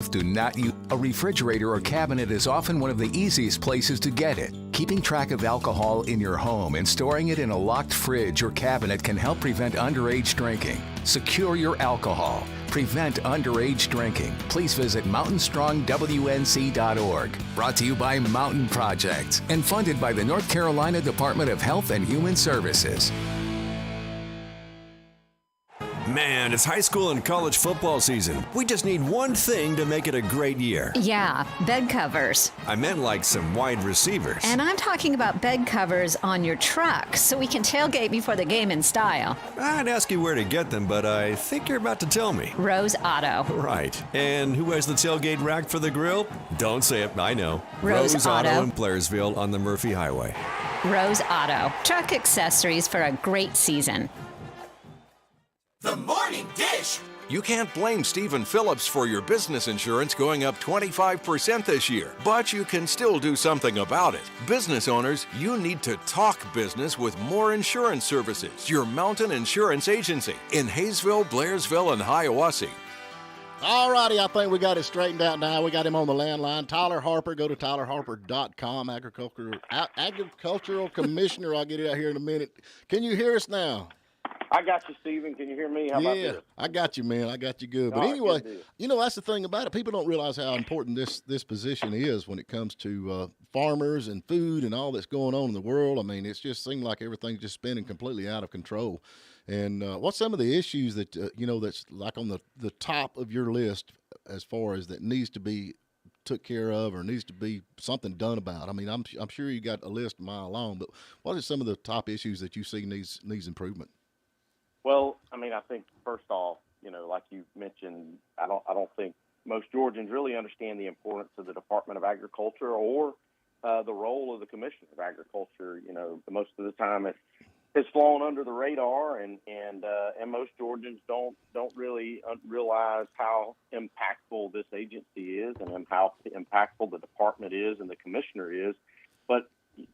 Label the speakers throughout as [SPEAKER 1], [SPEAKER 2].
[SPEAKER 1] Do not use a refrigerator or cabinet is often one of the easiest places to get it. Keeping track of alcohol in your home and storing it in a locked fridge or cabinet can help prevent underage drinking. Secure your alcohol. Prevent underage drinking. Please visit mountainstrongwnc.org. Brought to you by Mountain Project and funded by the North Carolina Department of Health and Human Services.
[SPEAKER 2] Man, it's high school and college football season. We just need one thing to make it a great year.
[SPEAKER 3] Yeah, bed covers.
[SPEAKER 2] I meant like some wide receivers.
[SPEAKER 3] And I'm talking about bed covers on your truck so we can tailgate before the game in style.
[SPEAKER 2] I'd ask you where to get them, but I think you're about to tell me.
[SPEAKER 3] Rose Auto.
[SPEAKER 2] Right. And who has the tailgate rack for the grill? Don't say it, I know.
[SPEAKER 3] Rose Auto
[SPEAKER 2] in Blairsville on the Murphy Highway.
[SPEAKER 3] Rose Auto. Truck accessories for a great season.
[SPEAKER 4] The Morning Dish.
[SPEAKER 5] You can't blame Stephen Phillips for your business insurance going up 25% this year, but you can still do something about it. Business owners, you need to talk business with More Insurance Services, your mountain insurance agency in Hayesville, Blairsville, and Hiawassee.
[SPEAKER 6] All righty, I think we got it straightened out now. We got him on the landline. Tyler Harper, go to tylerharper.com, agricultural commissioner. I'll get it out here in a minute. Can you hear us now?
[SPEAKER 7] I got you, Stephen. Can you hear me? How about this?
[SPEAKER 6] I got you, man. I got you good. But anyway, that's the thing about it. People don't realize how important this position is when it comes to farmers and food and all that's going on in the world. I mean, it's just seemed like everything's just spinning completely out of control. And what's some of the issues that, that's like on the top of your list as far as that needs to be took care of or needs to be something done about? I mean, I'm sure you got a list a mile long, but what are some of the top issues that you see needs improvement?
[SPEAKER 7] Well, I mean, I think first off, like you mentioned, I don't think most Georgians really understand the importance of the Department of Agriculture or the role of the Commissioner of Agriculture. Most of the time it has flown under the radar, and most Georgians don't really realize how impactful this agency is and how impactful the department is and the commissioner is. But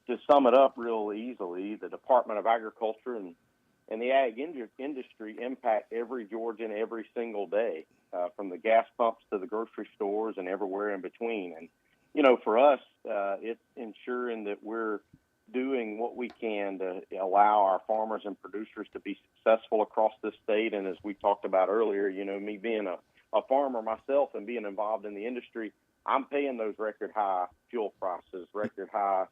[SPEAKER 7] to sum it up real easily, the Department of Agriculture and the ag industry impact every Georgian every single day, from the gas pumps to the grocery stores and everywhere in between. And, for us, it's ensuring that we're doing what we can to allow our farmers and producers to be successful across this state. And as we talked about earlier, me being a farmer myself and being involved in the industry, I'm paying those record high fuel prices, record high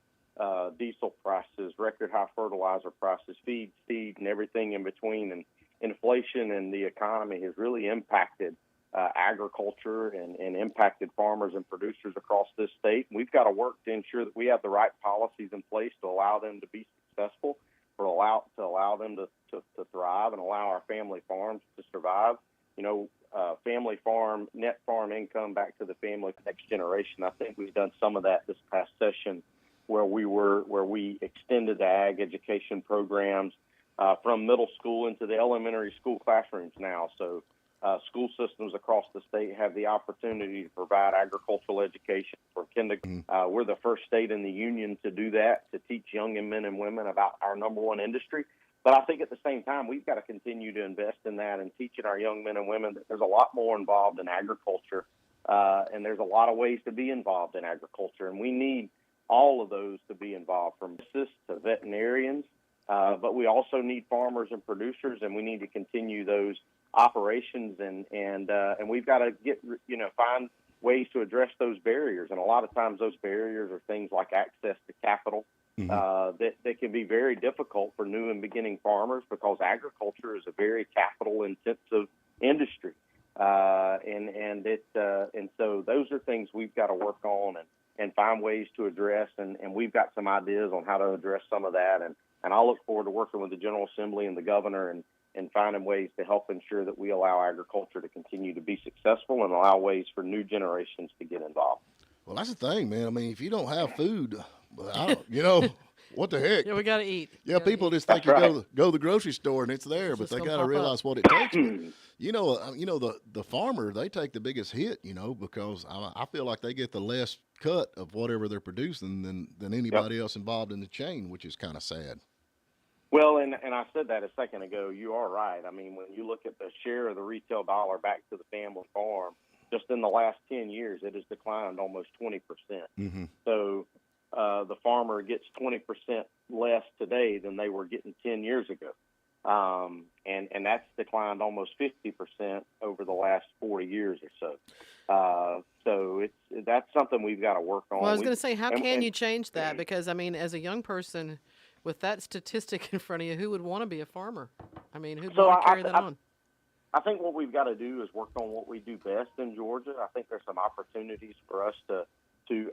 [SPEAKER 7] diesel prices, record high fertilizer prices, feed, seed, and everything in between. And inflation and the economy has really impacted agriculture and impacted farmers and producers across this state. We've got to work to ensure that we have the right policies in place to allow them to be successful, to allow them to thrive and allow our family farms to survive. Family farm, net farm income back to the family next generation. I think we've done some of that this past session, where we extended the ag education programs from middle school into the elementary school classrooms now. So school systems across the state have the opportunity to provide agricultural education for kindergarten. We're the first state in the union to do that, to teach young men and women about our number one industry. But I think at the same time, we've got to continue to invest in that and teaching our young men and women that there's a lot more involved in agriculture, and there's a lot of ways to be involved in agriculture. And we need all of those to be involved, from assistants to veterinarians, but we also need farmers and producers, and we need to continue those operations, and we've got to find ways to address those barriers. And a lot of times those barriers are things like access to capital, that can be very difficult for new and beginning farmers, because agriculture is a very capital intensive industry, and so those are things we've got to work on and find ways to address, and we've got some ideas on how to address some of that, and I'll look forward to working with the General Assembly and the governor and finding ways to help ensure that we allow agriculture to continue to be successful and allow ways for new generations to get involved.
[SPEAKER 6] Well, that's the thing, man. I mean, if you don't have food, what the heck?
[SPEAKER 8] Yeah, we got to eat.
[SPEAKER 6] Yeah, people just think you go to the grocery store and it's there, but they got to realize what it takes. The farmer, they take the biggest hit, because I feel like they get the less cut of whatever they're producing than anybody else involved in the chain, which is kind of sad.
[SPEAKER 7] Well, and I said that a second ago. You are right. I mean, when you look at the share of the retail dollar back to the family farm, just in the last 10 years, it has declined almost 20%.
[SPEAKER 6] Mm-hmm.
[SPEAKER 7] So the farmer gets 20% less today than they were getting 10 years ago. And that's declined almost 50% over the last 40 years or so. So that's something we've got to work on.
[SPEAKER 8] Well, I was going to say, how can you change that? Because, I mean, as a young person with that statistic in front of you, who would want to be a farmer? I mean, who'd want to carry that on?
[SPEAKER 7] I think what we've got to do is work on what we do best in Georgia. I think there's some opportunities for us to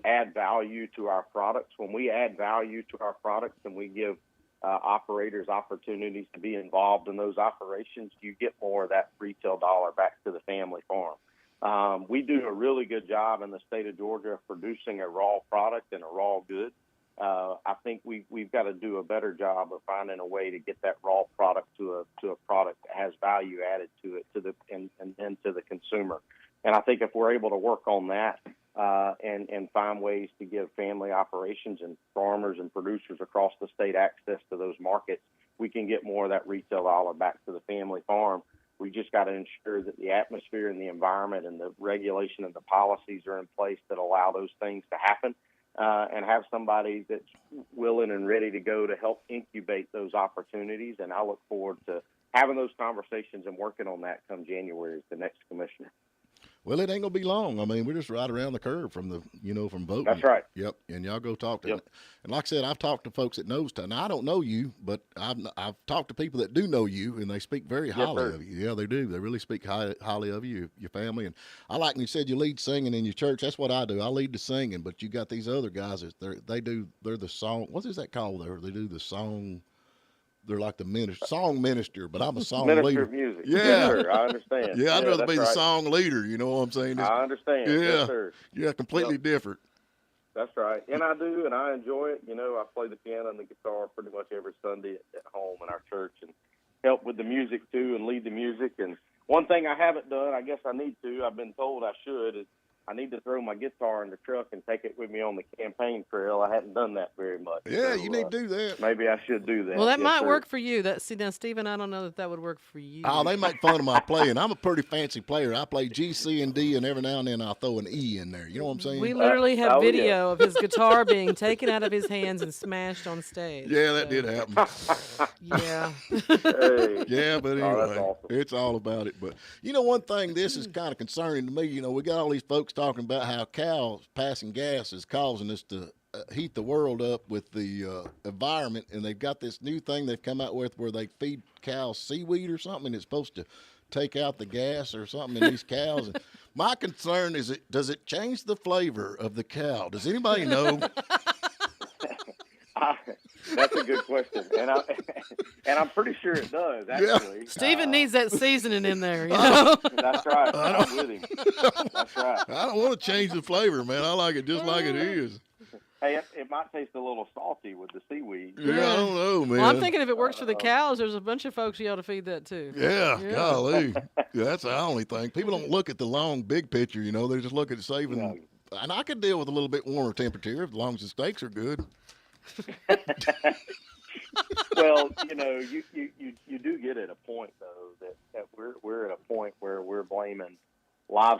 [SPEAKER 7] add value to our products. When we add value to our products and we give operators opportunities to be involved in those operations, you get more of that retail dollar back to the family farm. We do a really good job in the state of Georgia of producing a raw product and a raw good. I think we've got to do a better job of finding a way to get that raw product to a product that has value added to it and then to the consumer. And I think if we're able to work on that and find ways to give family operations and farmers and producers across the state access to those markets, we can get more of that retail dollar back to the family farm. We just got to ensure that the atmosphere and the environment and the regulation and the policies are in place that allow those things to happen, and have somebody that's willing and ready to go to help incubate those opportunities. And I look forward to having those conversations and working on that come January as the next commissioner.
[SPEAKER 6] Well, it ain't gonna be long. I mean, we're just right around the curve from from voting.
[SPEAKER 7] That's right.
[SPEAKER 6] Yep. And y'all go talk to
[SPEAKER 7] Yep.
[SPEAKER 6] And like I said, I've talked to folks that knows. Now I don't know you, but I've talked to people that do know you, and they speak very highly of you. Yeah, they do. They really speak highly of you, your family. And I like when you said you lead singing in your church. That's what I do. I lead the singing, but you got these other guys that they're the song. What is that called there? They do the song. They're like the song minister, but I'm a song
[SPEAKER 7] Minister
[SPEAKER 6] leader.
[SPEAKER 7] of music.
[SPEAKER 6] Yeah,
[SPEAKER 7] Yes, sir. I understand.
[SPEAKER 6] Yeah, I'd rather be the
[SPEAKER 7] right.
[SPEAKER 6] song leader. You know what I'm saying?
[SPEAKER 7] I understand.
[SPEAKER 6] Yeah,
[SPEAKER 7] Yes, sir.
[SPEAKER 6] yeah, completely different.
[SPEAKER 7] That's right. And I do, and I enjoy it. I play the piano and the guitar pretty much every Sunday at home in our church and help with the music, too, and lead the music. And one thing I haven't done, I guess I need to, I've been told I should, is I need to throw my guitar in the truck and take it with me on the campaign trail. I hadn't done that very much.
[SPEAKER 6] Yeah,
[SPEAKER 7] so,
[SPEAKER 6] you need to do that.
[SPEAKER 7] Maybe I should do that.
[SPEAKER 8] Well, that
[SPEAKER 7] Yes,
[SPEAKER 8] might
[SPEAKER 7] sir.
[SPEAKER 8] work for you. Now, Stephen, I don't know that would work for you.
[SPEAKER 6] Oh, they make fun of my playing. I'm a pretty fancy player. I play G, C, and D, and every now and then I'll throw an E in there. You know what I'm saying?
[SPEAKER 8] We literally have
[SPEAKER 7] oh,
[SPEAKER 8] video of his guitar being taken out of his hands and smashed on stage.
[SPEAKER 6] Yeah, that did happen.
[SPEAKER 8] Yeah.
[SPEAKER 7] Hey.
[SPEAKER 6] Yeah, but
[SPEAKER 7] Oh,
[SPEAKER 6] anyway,
[SPEAKER 7] that's awesome.
[SPEAKER 6] it's all about it. But one thing, this is kind of concerning to me. We got all these folks talking about how cows passing gas is causing us to heat the world up with the environment, and they've got this new thing they've come out with where they feed cows seaweed or something, and it's supposed to take out the gas or something in these cows. And my concern is, does it change the flavor of the cow? Does anybody know?
[SPEAKER 7] That's a good question, and I'm pretty sure it does. Actually,
[SPEAKER 8] Stephen needs that seasoning in there. You know?
[SPEAKER 7] That's right. I'm with him. That's right.
[SPEAKER 6] I don't want to change the flavor, man. I like it just like it is.
[SPEAKER 7] Hey, it might taste a little salty with the seaweed.
[SPEAKER 6] Yeah, I don't know, man.
[SPEAKER 8] Well, I'm thinking if it works for the cows, there's a bunch of folks you ought to feed that too.
[SPEAKER 6] Yeah, golly. Yeah, that's the only thing. People don't look at the long, big picture, They just look at saving. And I could deal with a little bit warmer temperature as long as the steaks are good.
[SPEAKER 7] Well, you do get at a point though that we're at a point where we're blaming livestock